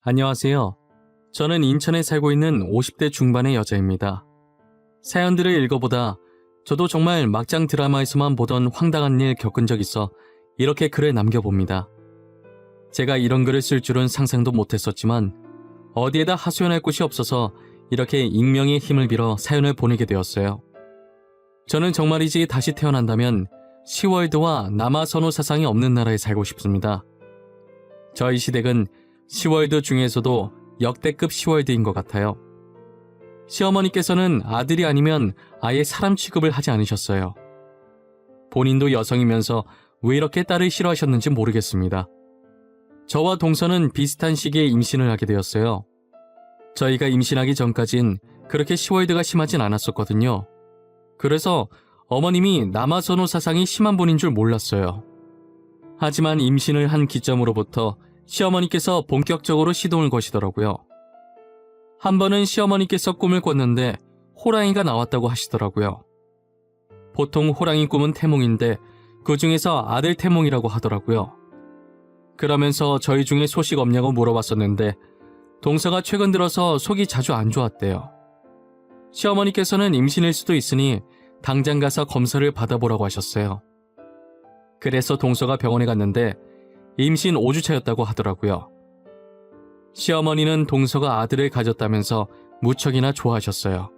안녕하세요. 저는 인천에 살고 있는 50대 중반의 여자입니다. 사연들을 읽어보다 저도 정말 막장 드라마에서만 보던 황당한 일 겪은 적 있어 이렇게 글을 남겨봅니다. 제가 이런 글을 쓸 줄은 상상도 못했었지만 어디에다 하소연할 곳이 없어서 이렇게 익명의 힘을 빌어 사연을 보내게 되었어요. 저는 정말이지 다시 태어난다면 시월드와 남아선호 사상이 없는 나라에 살고 싶습니다. 저희 시댁은 시월드 중에서도 역대급 시월드인 것 같아요. 시어머니께서는 아들이 아니면 아예 사람 취급을 하지 않으셨어요. 본인도 여성이면서 왜 이렇게 딸을 싫어하셨는지 모르겠습니다. 저와 동서는 비슷한 시기에 임신을 하게 되었어요. 저희가 임신하기 전까진 그렇게 시월드가 심하진 않았었거든요. 그래서 어머님이 남아선호 사상이 심한 분인 줄 몰랐어요. 하지만 임신을 한 기점으로부터 시어머니께서 본격적으로 시동을 거시더라고요. 한 번은 시어머니께서 꿈을 꿨는데 호랑이가 나왔다고 하시더라고요. 보통 호랑이 꿈은 태몽인데 그 중에서 아들 태몽이라고 하더라고요. 그러면서 저희 중에 소식 없냐고 물어봤었는데 동서가 최근 들어서 속이 자주 안 좋았대요. 시어머니께서는 임신일 수도 있으니 당장 가서 검사를 받아보라고 하셨어요. 그래서 동서가 병원에 갔는데 임신 5주차였다고 하더라고요. 시어머니는 동서가 아들을 가졌다면서 무척이나 좋아하셨어요.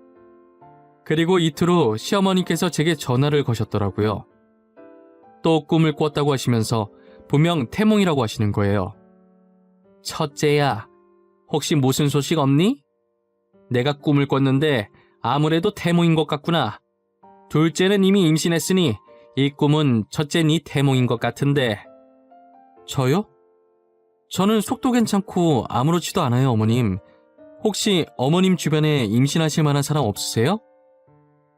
그리고 이틀 후 시어머니께서 제게 전화를 거셨더라고요. 또 꿈을 꿨다고 하시면서 분명 태몽이라고 하시는 거예요. 첫째야, 혹시 무슨 소식 없니? 내가 꿈을 꿨는데 아무래도 태몽인 것 같구나. 둘째는 이미 임신했으니 이 꿈은 첫째 네 태몽인 것 같은데. 저요? 저는 속도 괜찮고 아무렇지도 않아요, 어머님. 혹시 어머님 주변에 임신하실 만한 사람 없으세요?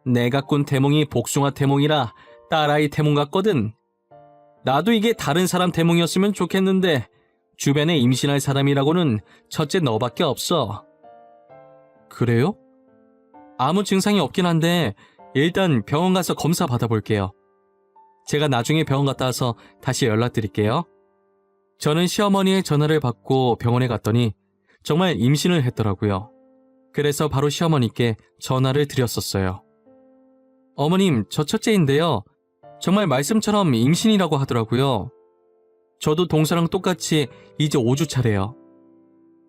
내가 꾼 태몽이 복숭아 태몽이라 딸아이 태몽 같거든. 나도 이게 다른 사람 태몽이었으면 좋겠는데 주변에 임신할 사람이라고는 첫째 너밖에 없어. 그래요? 아무 증상이 없긴 한데 일단 병원 가서 검사 받아볼게요. 제가 나중에 병원 갔다 와서 다시 연락드릴게요. 저는 시어머니의 전화를 받고 병원에 갔더니 정말 임신을 했더라고요. 그래서 바로 시어머니께 전화를 드렸었어요. 어머님, 저 첫째인데요. 정말 말씀처럼 임신이라고 하더라고요. 저도 동서랑 똑같이 이제 5주 차래요.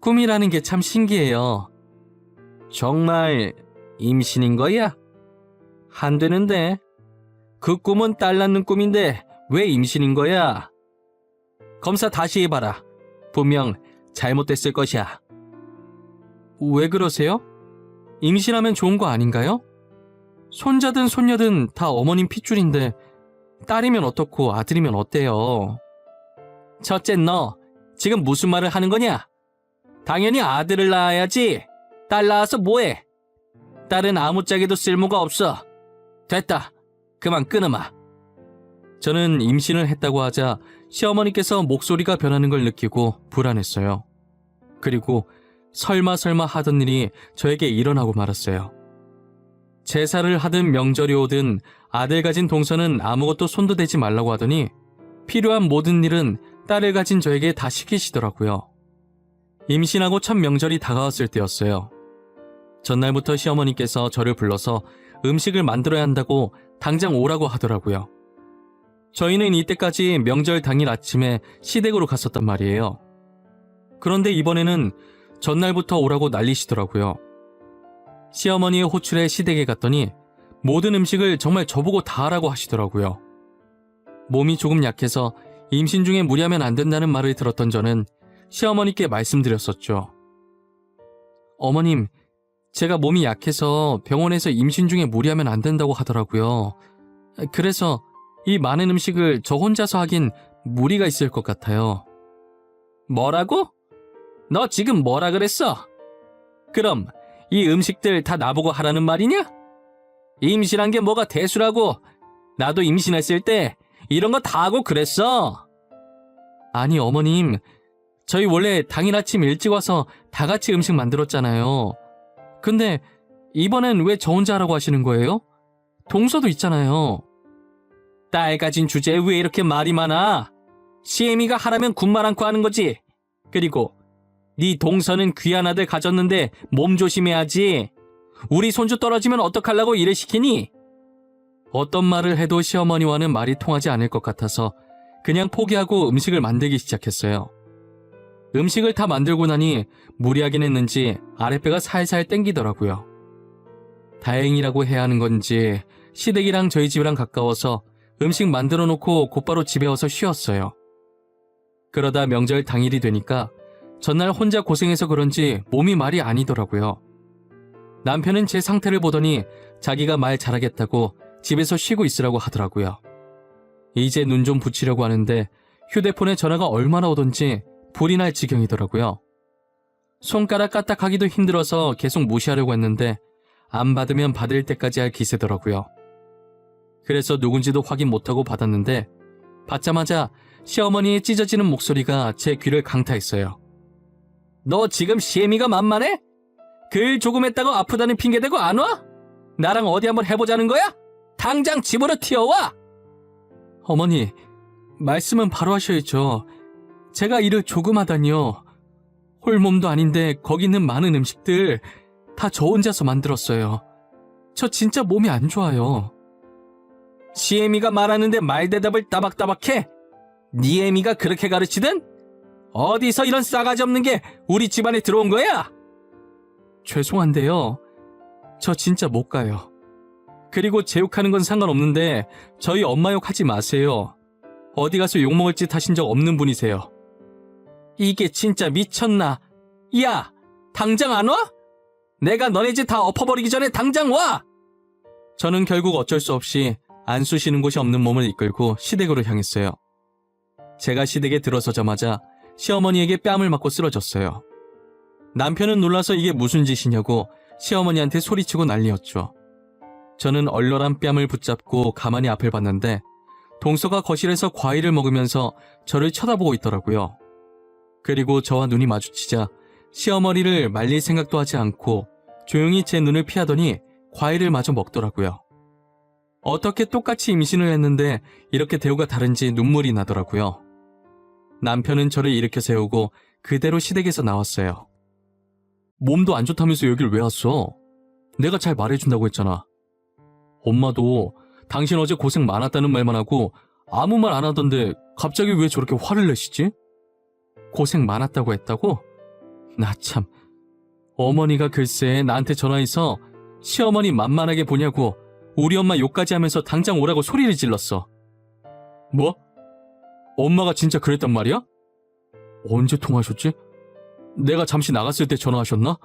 꿈이라는 게 참 신기해요. 정말 임신인 거야? 안 되는데. 그 꿈은 딸 낳는 꿈인데 왜 임신인 거야? 검사 다시 해봐라. 분명 잘못됐을 것이야. 왜 그러세요? 임신하면 좋은 거 아닌가요? 손자든 손녀든 다 어머님 핏줄인데 딸이면 어떻고 아들이면 어때요? 첫째 너 지금 무슨 말을 하는 거냐? 당연히 아들을 낳아야지. 딸 낳아서 뭐해? 딸은 아무짝에도 쓸모가 없어. 됐다. 그만 끊으마. 저는 임신을 했다고 하자 시어머니께서 목소리가 변하는 걸 느끼고 불안했어요. 그리고 설마 하던 일이 저에게 일어나고 말았어요. 제사를 하든 명절이 오든 아들 가진 동서는 아무것도 손도 대지 말라고 하더니 필요한 모든 일은 딸을 가진 저에게 다 시키시더라고요. 임신하고 첫 명절이 다가왔을 때였어요. 전날부터 시어머니께서 저를 불러서 음식을 만들어야 한다고 당장 오라고 하더라고요. 저희는 이때까지 명절 당일 아침에 시댁으로 갔었단 말이에요. 그런데 이번에는 전날부터 오라고 난리시더라고요. 시어머니의 호출에 시댁에 갔더니 모든 음식을 정말 저보고 다 하라고 하시더라고요. 몸이 조금 약해서 임신 중에 무리하면 안 된다는 말을 들었던 저는 시어머니께 말씀드렸었죠. 어머님, 제가 몸이 약해서 병원에서 임신 중에 무리하면 안 된다고 하더라고요. 그래서 이 많은 음식을 저 혼자서 하긴 무리가 있을 것 같아요. 뭐라고? 너 지금 뭐라 그랬어? 그럼 이 음식들 다 나보고 하라는 말이냐? 임신한 게 뭐가 대수라고. 나도 임신했을 때 이런 거 다 하고 그랬어. 아니 어머님, 저희 원래 당일 아침 일찍 와서 다 같이 음식 만들었잖아요. 근데 이번엔 왜 저 혼자 하라고 하시는 거예요? 동서도 있잖아요. 딸 가진 주제에 왜 이렇게 말이 많아? 시애미가 하라면 군말 않고 하는 거지. 그리고 네 동서는 귀한 아들 가졌는데 몸 조심해야지. 우리 손주 떨어지면 어떡하려고 일을 시키니? 어떤 말을 해도 시어머니와는 말이 통하지 않을 것 같아서 그냥 포기하고 음식을 만들기 시작했어요. 음식을 다 만들고 나니 무리하긴 했는지 아랫배가 살살 땡기더라고요. 다행이라고 해야 하는 건지 시댁이랑 저희 집이랑 가까워서 음식 만들어 놓고 곧바로 집에 와서 쉬었어요. 그러다 명절 당일이 되니까 전날 혼자 고생해서 그런지 몸이 말이 아니더라고요. 남편은 제 상태를 보더니 자기가 말 잘하겠다고 집에서 쉬고 있으라고 하더라고요. 이제 눈 좀 붙이려고 하는데 휴대폰에 전화가 얼마나 오던지 불이 날 지경이더라고요. 손가락 까딱하기도 힘들어서 계속 무시하려고 했는데 안 받으면 받을 때까지 할 기세더라고요. 그래서 누군지도 확인 못하고 받았는데 받자마자 시어머니의 찢어지는 목소리가 제 귀를 강타했어요. 너 지금 시애미가 만만해? 그 일 조금 했다고 아프다는 핑계대고 안 와? 나랑 어디 한번 해보자는 거야? 당장 집으로 튀어와! 어머니, 말씀은 바로 하셔야죠. 제가 일을 조금 하다니요. 홀몸도 아닌데 거기 있는 많은 음식들 다 저 혼자서 만들었어요. 저 진짜 몸이 안 좋아요. 시애미가 말하는데 말대답을 따박따박해? 네 애미가 그렇게 가르치든? 어디서 이런 싸가지 없는 게 우리 집안에 들어온 거야? 죄송한데요. 저 진짜 못 가요. 그리고 제 욕하는 건 상관없는데 저희 엄마 욕 하지 마세요. 어디 가서 욕먹을 짓 하신 적 없는 분이세요. 이게 진짜 미쳤나? 야, 당장 안 와? 내가 너네 집 다 엎어버리기 전에 당장 와! 저는 결국 어쩔 수 없이 안쑤 쉬는 곳이 없는 몸을 이끌고 시댁으로 향했어요. 제가 시댁에 들어서자마자 시어머니에게 뺨을 맞고 쓰러졌어요. 남편은 놀라서 이게 무슨 짓이냐고 시어머니한테 소리치고 난리였죠. 저는 얼얼한 뺨을 붙잡고 가만히 앞을 봤는데 동서가 거실에서 과일을 먹으면서 저를 쳐다보고 있더라고요. 그리고 저와 눈이 마주치자 시어머니를 말릴 생각도 하지 않고 조용히 제 눈을 피하더니 과일을 마저 먹더라고요. 어떻게 똑같이 임신을 했는데 이렇게 대우가 다른지 눈물이 나더라고요. 남편은 저를 일으켜 세우고 그대로 시댁에서 나왔어요. 몸도 안 좋다면서 여길 왜 왔어? 내가 잘 말해준다고 했잖아. 엄마도 당신 어제 고생 많았다는 말만 하고 아무 말 안 하던데 갑자기 왜 저렇게 화를 내시지? 고생 많았다고 했다고? 나 참. 어머니가 글쎄 나한테 전화해서 시어머니 만만하게 보냐고 우리 엄마 욕까지 하면서 당장 오라고 소리를 질렀어. 뭐? 엄마가 진짜 그랬단 말이야? 언제 통화하셨지? 내가 잠시 나갔을 때 전화하셨나?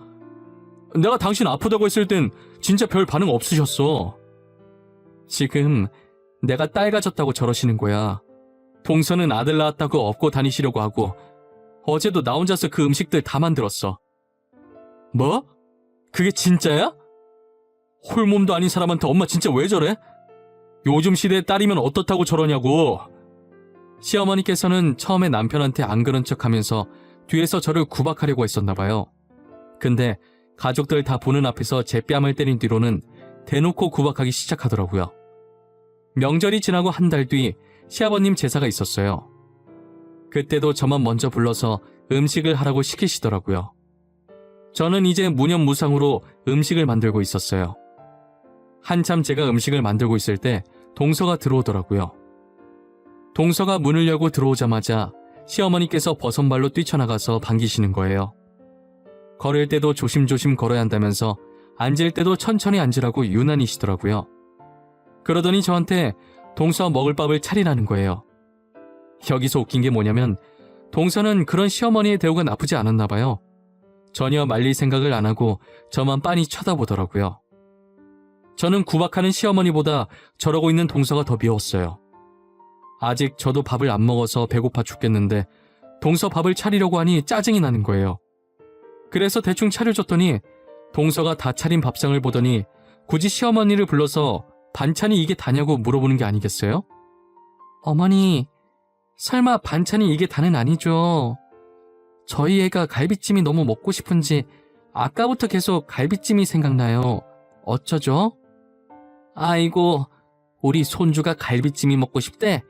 내가 당신 아프다고 했을 땐 진짜 별 반응 없으셨어. 지금 내가 딸 가졌다고 저러시는 거야. 동서는 아들 낳았다고 업고 다니시려고 하고 어제도 나 혼자서 그 음식들 다 만들었어. 뭐? 그게 진짜야? 홀몸도 아닌 사람한테 엄마 진짜 왜 저래? 요즘 시대에 딸이면 어떻다고 저러냐고. 시어머니께서는 처음에 남편한테 안 그런 척하면서 뒤에서 저를 구박하려고 했었나 봐요. 근데 가족들 다 보는 앞에서 제 뺨을 때린 뒤로는 대놓고 구박하기 시작하더라고요. 명절이 지나고 한 달 뒤 시아버님 제사가 있었어요. 그때도 저만 먼저 불러서 음식을 하라고 시키시더라고요. 저는 이제 무념무상으로 음식을 만들고 있었어요. 한참 제가 음식을 만들고 있을 때 동서가 들어오더라고요. 동서가 문을 열고 들어오자마자 시어머니께서 버선발로 뛰쳐나가서 반기시는 거예요. 걸을 때도 조심조심 걸어야 한다면서 앉을 때도 천천히 앉으라고 유난히시더라고요. 그러더니 저한테 동서 먹을 밥을 차리라는 거예요. 여기서 웃긴 게 뭐냐면 동서는 그런 시어머니의 대우가 나쁘지 않았나 봐요. 전혀 말릴 생각을 안 하고 저만 빤히 쳐다보더라고요. 저는 구박하는 시어머니보다 저러고 있는 동서가 더 미웠어요. 아직 저도 밥을 안 먹어서 배고파 죽겠는데 동서 밥을 차리려고 하니 짜증이 나는 거예요. 그래서 대충 차려줬더니 동서가 다 차린 밥상을 보더니 굳이 시어머니를 불러서 반찬이 이게 다냐고 물어보는 게 아니겠어요? 어머니, 설마 반찬이 이게 다는 아니죠? 저희 애가 갈비찜이 너무 먹고 싶은지 아까부터 계속 갈비찜이 생각나요. 어쩌죠? 아이고, 우리 손주가 갈비찜이 먹고 싶대?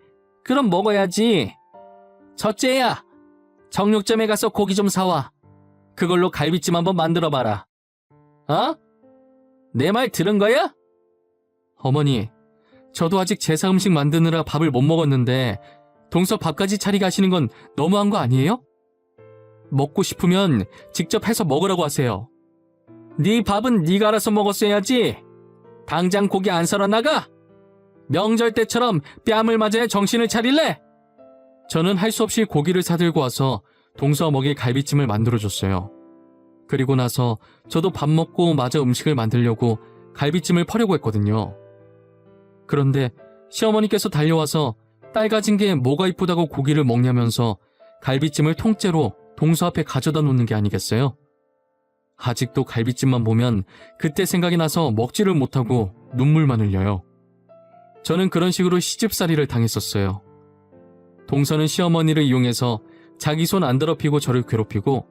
그럼 먹어야지. 첫째야, 정육점에 가서 고기 좀 사와. 그걸로 갈비찜 한번 만들어봐라. 어? 내 말 들은 거야? 어머니, 저도 아직 제사 음식 만드느라 밥을 못 먹었는데 동서 밥까지 차리게 하시는 건 너무한 거 아니에요? 먹고 싶으면 직접 해서 먹으라고 하세요. 네 밥은 네가 알아서 먹었어야지. 당장 고기 안 썰어 나가? 명절 때처럼 뺨을 맞아야 정신을 차릴래? 저는 할 수 없이 고기를 사들고 와서 동서 먹일 갈비찜을 만들어줬어요. 그리고 나서 저도 밥 먹고 마저 음식을 만들려고 갈비찜을 퍼려고 했거든요. 그런데 시어머니께서 달려와서 딸 가진 게 뭐가 이쁘다고 고기를 먹냐면서 갈비찜을 통째로 동서 앞에 가져다 놓는 게 아니겠어요? 아직도 갈비찜만 보면 그때 생각이 나서 먹지를 못하고 눈물만 흘려요. 저는 그런 식으로 시집살이를 당했었어요. 동서는 시어머니를 이용해서 자기 손 안 더럽히고 저를 괴롭히고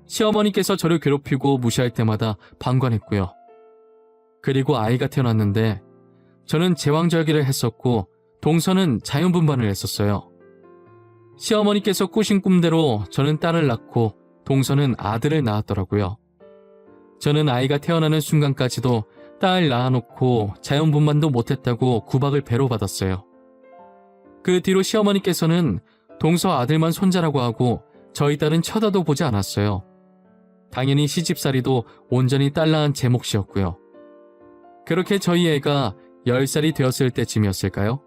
시어머니께서 저를 괴롭히고 무시할 때마다 방관했고요. 그리고 아이가 태어났는데 저는 제왕절개를 했었고 동서는 자연분반을 했었어요. 시어머니께서 꾸신 꿈대로 저는 딸을 낳고 동서는 아들을 낳았더라고요. 저는 아이가 태어나는 순간까지도 딸 낳아놓고 자연분반도 못했다고 구박을 배로 받았어요. 그 뒤로 시어머니께서는 동서 아들만 손자라고 하고 저희 딸은 쳐다도 보지 않았어요. 당연히 시집살이도 온전히 딸 낳은 제 몫이었고요. 그렇게 저희 애가 10살이 되었을 때쯤이었을까요?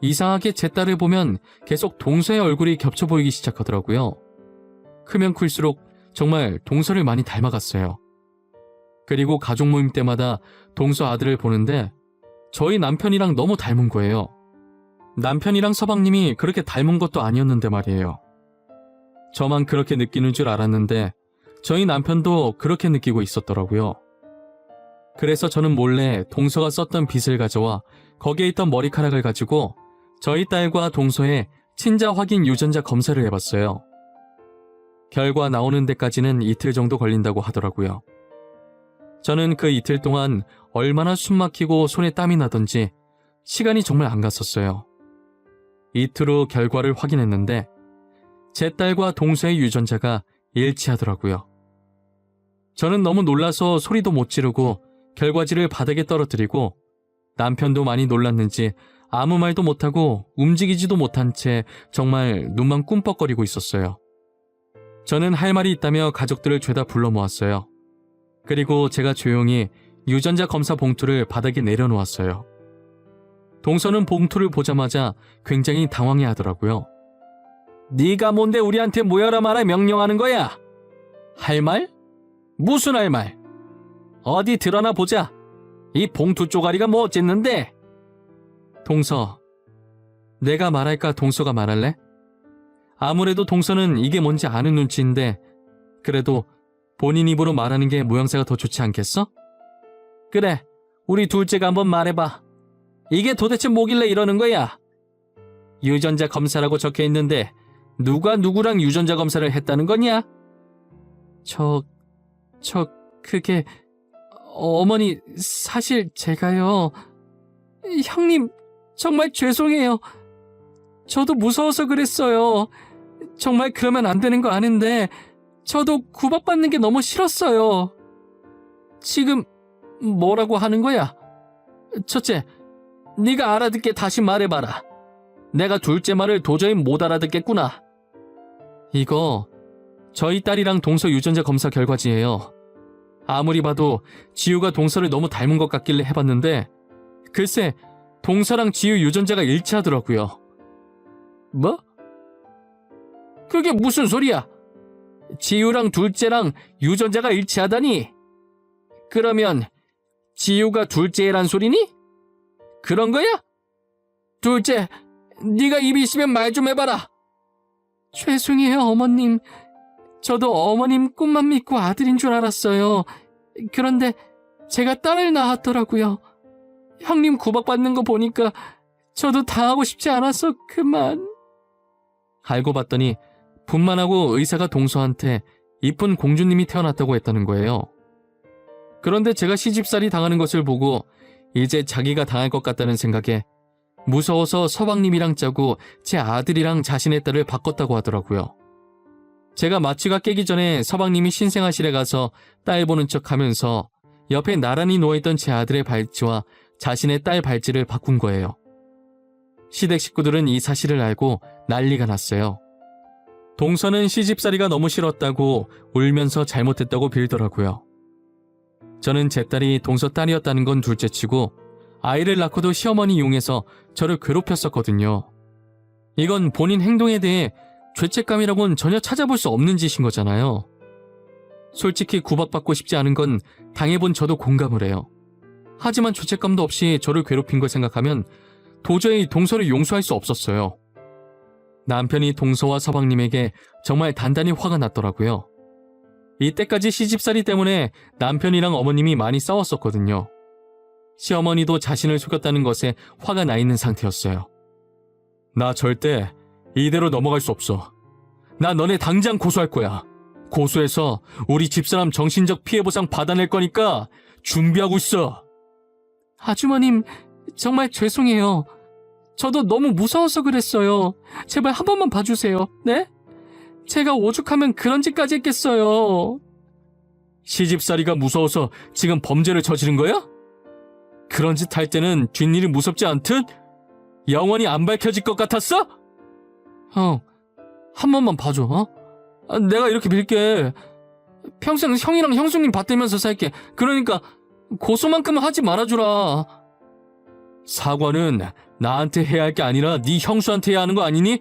이상하게 제 딸을 보면 계속 동서의 얼굴이 겹쳐 보이기 시작하더라고요. 크면 클수록 정말 동서를 많이 닮아갔어요. 그리고 가족 모임 때마다 동서 아들을 보는데 저희 남편이랑 너무 닮은 거예요. 남편이랑 서방님이 그렇게 닮은 것도 아니었는데 말이에요. 저만 그렇게 느끼는 줄 알았는데 저희 남편도 그렇게 느끼고 있었더라고요. 그래서 저는 몰래 동서가 썼던 빗을 가져와 거기에 있던 머리카락을 가지고 저희 딸과 동서의 친자 확인 유전자 검사를 해봤어요. 결과 나오는 데까지는 이틀 정도 걸린다고 하더라고요. 저는 그 이틀 동안 얼마나 숨 막히고 손에 땀이 나던지 시간이 정말 안 갔었어요. 이틀 후 결과를 확인했는데 제 딸과 동서의 유전자가 일치하더라고요. 저는 너무 놀라서 소리도 못 지르고 결과지를 바닥에 떨어뜨리고 남편도 많이 놀랐는지 아무 말도 못하고 움직이지도 못한 채 정말 눈만 꿈뻑거리고 있었어요. 저는 할 말이 있다며 가족들을 죄다 불러 모았어요. 그리고 제가 조용히 유전자 검사 봉투를 바닥에 내려놓았어요. 동서는 봉투를 보자마자 굉장히 당황해 하더라고요. 네가 뭔데 우리한테 모여라 마라 명령하는 거야? 할 말? 무슨 할 말? 어디 드러나 보자. 이 봉투 쪼가리가 뭐 어쨌는데? 동서, 내가 말할까 동서가 말할래? 아무래도 동서는 이게 뭔지 아는 눈치인데 그래도 본인 입으로 말하는 게 모양새가 더 좋지 않겠어? 그래, 우리 둘째가 한번 말해봐. 이게 도대체 뭐길래 이러는 거야? 유전자 검사라고 적혀 있는데 누가 누구랑 유전자 검사를 했다는 거냐? 그게 어머니 사실 제가요. 형님 정말 죄송해요. 저도 무서워서 그랬어요. 정말 그러면 안 되는 거 아는데 저도 구박받는 게 너무 싫었어요. 지금 뭐라고 하는 거야? 첫째, 네가 알아듣게 다시 말해봐라. 내가 둘째 말을 도저히 못 알아듣겠구나. 이거 저희 딸이랑 동서 유전자 검사 결과지예요. 아무리 봐도 지우가 동서를 너무 닮은 것 같길래 해봤는데 글쎄 동서랑 지우 유전자가 일치하더라고요. 뭐? 그게 무슨 소리야? 지우랑 둘째랑 유전자가 일치하다니? 그러면 지우가 둘째란 소리니? 그런 거야? 둘째, 네가 입이 있으면 말 좀 해봐라. 죄송해요 어머님. 저도 어머님 꿈만 믿고 아들인 줄 알았어요. 그런데 제가 딸을 낳았더라고요. 형님 구박받는 거 보니까 저도 당하고 싶지 않아서 그만. 알고 봤더니 분만하고 의사가 동서한테 이쁜 공주님이 태어났다고 했다는 거예요. 그런데 제가 시집살이 당하는 것을 보고 이제 자기가 당할 것 같다는 생각에 무서워서 서방님이랑 짜고 제 아들이랑 자신의 딸을 바꿨다고 하더라고요. 제가 마취가 깨기 전에 서방님이 신생아실에 가서 딸 보는 척 하면서 옆에 나란히 누워있던 제 아들의 발찌와 자신의 딸 발찌를 바꾼 거예요. 시댁 식구들은 이 사실을 알고 난리가 났어요. 동서는 시집살이가 너무 싫었다고 울면서 잘못했다고 빌더라고요. 저는 제 딸이 동서 딸이었다는 건 둘째치고 아이를 낳고도 시어머니 이용해서 저를 괴롭혔었거든요. 이건 본인 행동에 대해 죄책감이라고는 전혀 찾아볼 수 없는 짓인 거잖아요. 솔직히 구박받고 싶지 않은 건 당해본 저도 공감을 해요. 하지만 죄책감도 없이 저를 괴롭힌 걸 생각하면 도저히 동서를 용서할 수 없었어요. 남편이 동서와 서방님에게 정말 단단히 화가 났더라고요. 이때까지 시집살이 때문에 남편이랑 어머님이 많이 싸웠었거든요. 시어머니도 자신을 속였다는 것에 화가 나 있는 상태였어요. 나 절대 이대로 넘어갈 수 없어. 나 너네 당장 고소할 거야. 고소해서 우리 집사람 정신적 피해 보상 받아낼 거니까 준비하고 있어. 아주머님, 정말 죄송해요. 저도 너무 무서워서 그랬어요. 제발 한 번만 봐주세요. 네? 제가 오죽하면 그런 짓까지 했겠어요. 시집살이가 무서워서 지금 범죄를 저지른 거야? 그런 짓 할 때는 뒷일이 무섭지 않듯? 영원히 안 밝혀질 것 같았어? 형, 한 번만 봐줘, 어? 내가 이렇게 빌게. 평생 형이랑 형수님 받들면서 살게. 그러니까 고소만큼은 하지 말아주라. 사과는 나한테 해야 할 게 아니라 네 형수한테 해야 하는 거 아니니?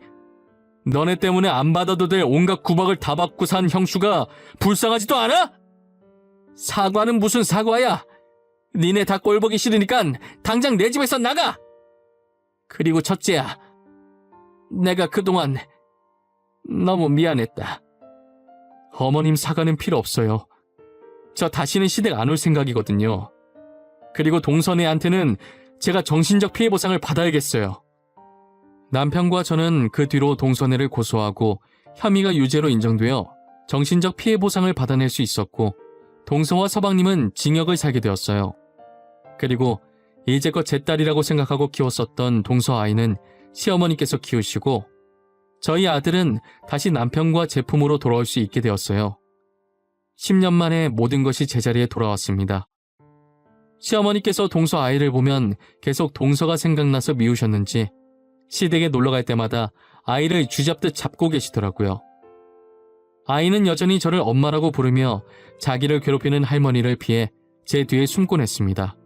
너네 때문에 안 받아도 될 온갖 구박을 다 받고 산 형수가 불쌍하지도 않아? 사과는 무슨 사과야? 니네 다 꼴보기 싫으니까 당장 내 집에서 나가! 그리고 첫째야, 내가 그동안 너무 미안했다. 어머님 사과는 필요 없어요. 저 다시는 시댁 안 올 생각이거든요. 그리고 동선애한테는 제가 정신적 피해 보상을 받아야겠어요. 남편과 저는 그 뒤로 동선애를 고소하고 혐의가 유죄로 인정되어 정신적 피해 보상을 받아낼 수 있었고 동서와 서방님은 징역을 살게 되었어요. 그리고 이제껏 제 딸이라고 생각하고 키웠었던 동서 아이는 시어머니께서 키우시고 저희 아들은 다시 남편과 제 품으로 돌아올 수 있게 되었어요. 10년 만에 모든 것이 제자리에 돌아왔습니다. 시어머니께서 동서 아이를 보면 계속 동서가 생각나서 미우셨는지 시댁에 놀러갈 때마다 아이를 쥐잡듯 잡고 계시더라고요. 아이는 여전히 저를 엄마라고 부르며 자기를 괴롭히는 할머니를 피해 제 뒤에 숨곤 했습니다.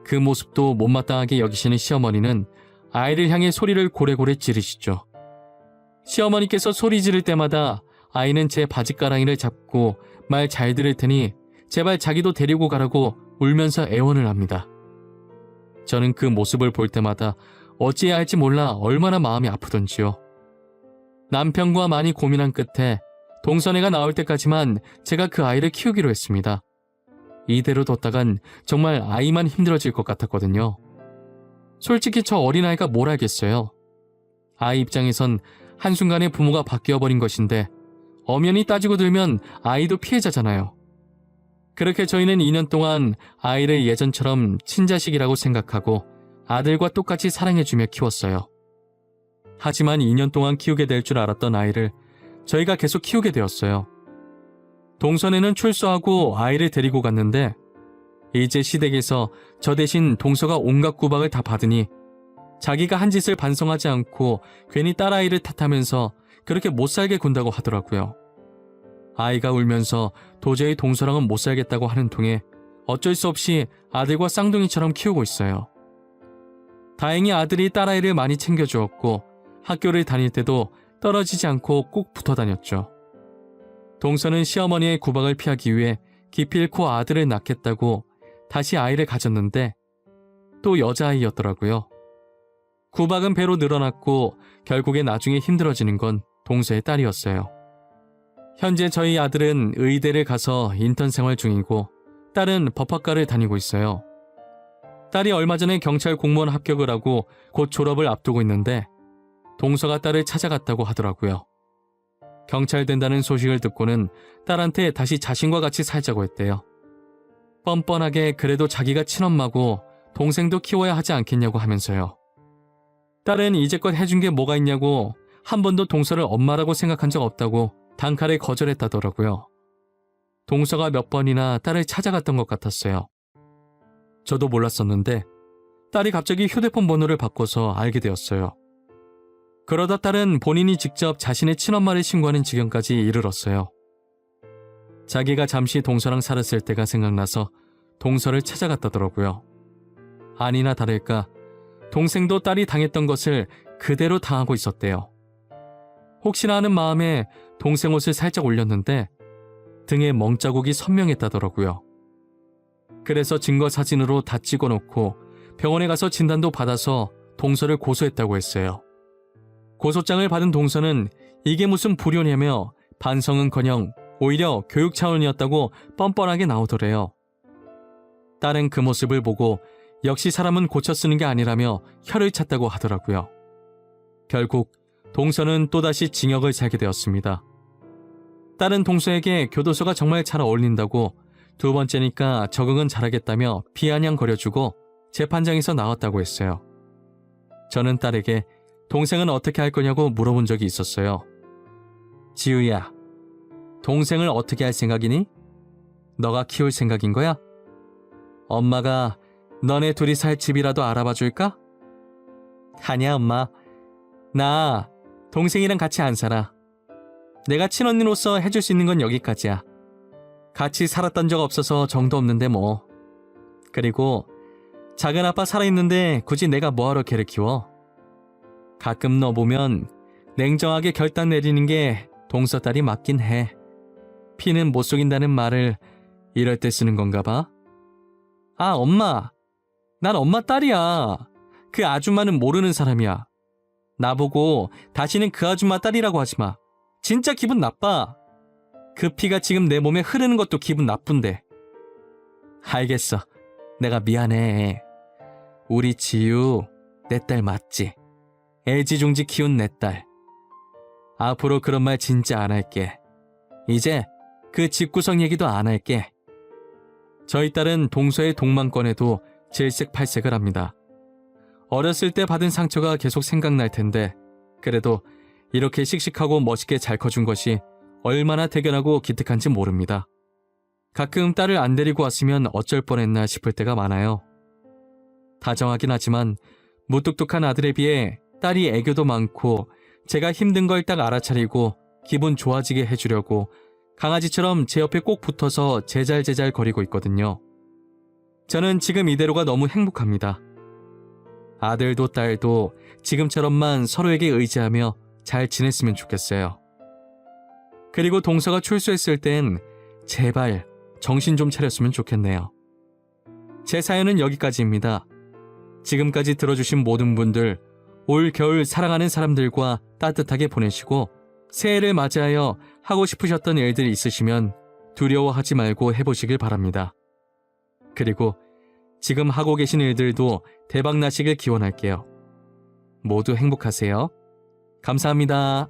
그 모습도 못마땅하게 여기시는 시어머니는 아이를 향해 소리를 고래고래 지르시죠. 시어머니께서 소리 지를 때마다 아이는 제 바지가랑이를 잡고 말 잘 들을 테니 제발 자기도 데리고 가라고 울면서 애원을 합니다. 저는 그 모습을 볼 때마다 어찌해야 할지 몰라 얼마나 마음이 아프던지요. 남편과 많이 고민한 끝에 동선애가 나올 때까지만 제가 그 아이를 키우기로 했습니다. 이대로 뒀다간 정말 아이만 힘들어질 것 같았거든요. 솔직히 저 어린아이가 뭘 알겠어요. 아이 입장에선 한순간에 부모가 바뀌어버린 것인데 엄연히 따지고 들면 아이도 피해자잖아요. 그렇게 저희는 2년 동안 아이를 예전처럼 친자식이라고 생각하고 아들과 똑같이 사랑해주며 키웠어요. 하지만 2년 동안 키우게 될 줄 알았던 아이를 저희가 계속 키우게 되었어요. 동선애는 출소하고 아이를 데리고 갔는데 이제 시댁에서 저 대신 동서가 온갖 구박을 다 받으니 자기가 한 짓을 반성하지 않고 괜히 딸아이를 탓하면서 그렇게 못살게 군다고 하더라고요. 아이가 울면서 도저히 동서랑은 못 살겠다고 하는 통에 어쩔 수 없이 아들과 쌍둥이처럼 키우고 있어요. 다행히 아들이 딸아이를 많이 챙겨주었고 학교를 다닐 때도 떨어지지 않고 꼭 붙어 다녔죠. 동서는 시어머니의 구박을 피하기 위해 기필코 아들을 낳겠다고 다시 아이를 가졌는데 또 여자아이였더라고요. 구박은 배로 늘어났고 결국에 나중에 힘들어지는 건 동서의 딸이었어요. 현재 저희 아들은 의대를 가서 인턴 생활 중이고 딸은 법학과를 다니고 있어요. 딸이 얼마 전에 경찰 공무원 합격을 하고 곧 졸업을 앞두고 있는데 동서가 딸을 찾아갔다고 하더라고요. 경찰 된다는 소식을 듣고는 딸한테 다시 자신과 같이 살자고 했대요. 뻔뻔하게 그래도 자기가 친엄마고 동생도 키워야 하지 않겠냐고 하면서요. 딸은 이제껏 해준 게 뭐가 있냐고 한 번도 동서를 엄마라고 생각한 적 없다고 단칼에 거절했다더라고요. 동서가 몇 번이나 딸을 찾아갔던 것 같았어요. 저도 몰랐었는데 딸이 갑자기 휴대폰 번호를 바꿔서 알게 되었어요. 그러다 딸은 본인이 직접 자신의 친엄마를 신고하는 지경까지 이르렀어요. 자기가 잠시 동서랑 살았을 때가 생각나서 동서를 찾아갔다더라고요. 아니나 다를까 동생도 딸이 당했던 것을 그대로 당하고 있었대요. 혹시나 하는 마음에 동생 옷을 살짝 올렸는데 등에 멍자국이 선명했다더라고요. 그래서 증거 사진으로 다 찍어놓고 병원에 가서 진단도 받아서 동서를 고소했다고 했어요. 고소장을 받은 동서는 이게 무슨 불효냐며 반성은커녕 오히려 교육 차원이었다고 뻔뻔하게 나오더래요. 딸은 그 모습을 보고 역시 사람은 고쳐 쓰는 게 아니라며 혀를 찼다고 하더라고요. 결국 동서는 또다시 징역을 살게 되었습니다. 딸은 동서에게 교도소가 정말 잘 어울린다고 두 번째니까 적응은 잘하겠다며 비아냥거려주고 재판장에서 나왔다고 했어요. 저는 딸에게 동생은 어떻게 할 거냐고 물어본 적이 있었어요. 지우야, 동생을 어떻게 할 생각이니? 너가 키울 생각인 거야? 엄마가 너네 둘이 살 집이라도 알아봐 줄까? 아니야, 엄마. 나 동생이랑 같이 안 살아. 내가 친언니로서 해줄 수 있는 건 여기까지야. 같이 살았던 적 없어서 정도 없는데 뭐. 그리고 작은 아빠 살아있는데 굳이 내가 뭐하러 걔를 키워? 가끔 너 보면 냉정하게 결단 내리는 게 동서 딸이 맞긴 해. 피는 못 속인다는 말을 이럴 때 쓰는 건가 봐. 아, 엄마. 난 엄마 딸이야. 그 아줌마는 모르는 사람이야. 나보고 다시는 그 아줌마 딸이라고 하지 마. 진짜 기분 나빠. 그 피가 지금 내 몸에 흐르는 것도 기분 나쁜데. 알겠어. 내가 미안해. 우리 지유, 내 딸 맞지? 애지중지 키운 내 딸. 앞으로 그런 말 진짜 안 할게. 이제 그 집구석 얘기도 안 할게. 저희 딸은 동서의 동망권에도 질색팔색을 합니다. 어렸을 때 받은 상처가 계속 생각날 텐데 그래도 이렇게 씩씩하고 멋있게 잘 커준 것이 얼마나 대견하고 기특한지 모릅니다. 가끔 딸을 안 데리고 왔으면 어쩔 뻔했나 싶을 때가 많아요. 다정하긴 하지만 무뚝뚝한 아들에 비해 딸이 애교도 많고 제가 힘든 걸 딱 알아차리고 기분 좋아지게 해주려고 강아지처럼 제 옆에 꼭 붙어서 제잘제잘 거리고 있거든요. 저는 지금 이대로가 너무 행복합니다. 아들도 딸도 지금처럼만 서로에게 의지하며 잘 지냈으면 좋겠어요. 그리고 동서가 출소했을 땐 제발 정신 좀 차렸으면 좋겠네요. 제 사연은 여기까지입니다. 지금까지 들어주신 모든 분들 올 겨울 사랑하는 사람들과 따뜻하게 보내시고 새해를 맞이하여 하고 싶으셨던 일들 있으시면 두려워하지 말고 해보시길 바랍니다. 그리고 지금 하고 계신 일들도 대박 나시길 기원할게요. 모두 행복하세요. 감사합니다.